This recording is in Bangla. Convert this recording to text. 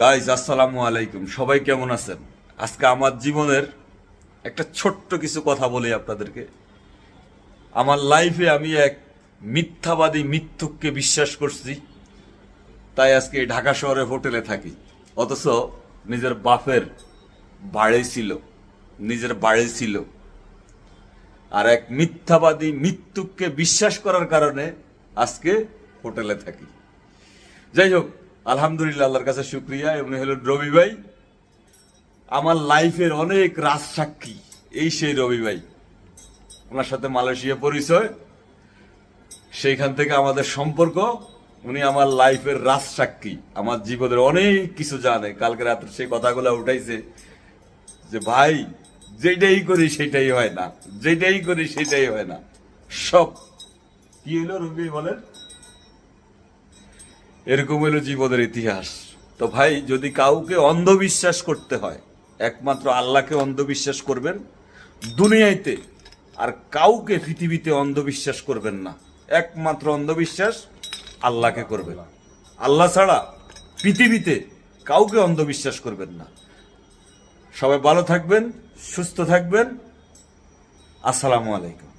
গাইজ আসসালামু আলাইকুম, সবাই কেমন আছেন? আজকে আমার জীবনের একটা ছোট্ট কিছু কথা বলি আপনাদেরকে। আমার লাইফে আমি এক মিথ্যাবাদী মিথ্যুককে বিশ্বাস করছি, তাই আজকে এই ঢাকা শহরে হোটেলে থাকি। অথচ নিজের বাপের বাড়ি ছিল, নিজের বাড়ি ছিল, আর এক মিথ্যাবাদী মিথ্যুককে বিশ্বাস করার কারণে আজকে হোটেলে থাকি। যাই হোক, আলহামদুলিল্লাহ, আল্লাহর কাছে শুক্রিয়া। উনি হলেন রবি ভাই, আমার লাইফের অনেক রাজ সাক্ষী। এই সেই রবি ভাই, ওনার সাথে মালয়েশিয়া পরিচয়, সেইখান থেকে আমাদের সম্পর্ক। উনি আমার লাইফের রাজ সাক্ষী, আমার জীবনের অনেক কিছু জানে। কালকে রাত্রে সেই কথাগুলো উঠাইছে যে ভাই, যেটাই করি সেটাই হয় না, যেটাই করি সেটাই হয় না। সব কি হলো রবি বলেন, এরকম হলো জীবনের ইতিহাস। তো ভাই, যদি কাউকে অন্ধবিশ্বাস করতে হয়, একমাত্র আল্লাহকে অন্ধবিশ্বাস করবেন দুনিয়াতে, আর কাউকে পৃথিবীতে অন্ধবিশ্বাস করবেন না। একমাত্র অন্ধবিশ্বাস আল্লাহকে করবেন। আল্লাহ ছাড়া পৃথিবীতে কাউকে অন্ধবিশ্বাস করবেন না। সবাই ভালো থাকবেন, সুস্থ থাকবেন। আসসালামু আলাইকুম।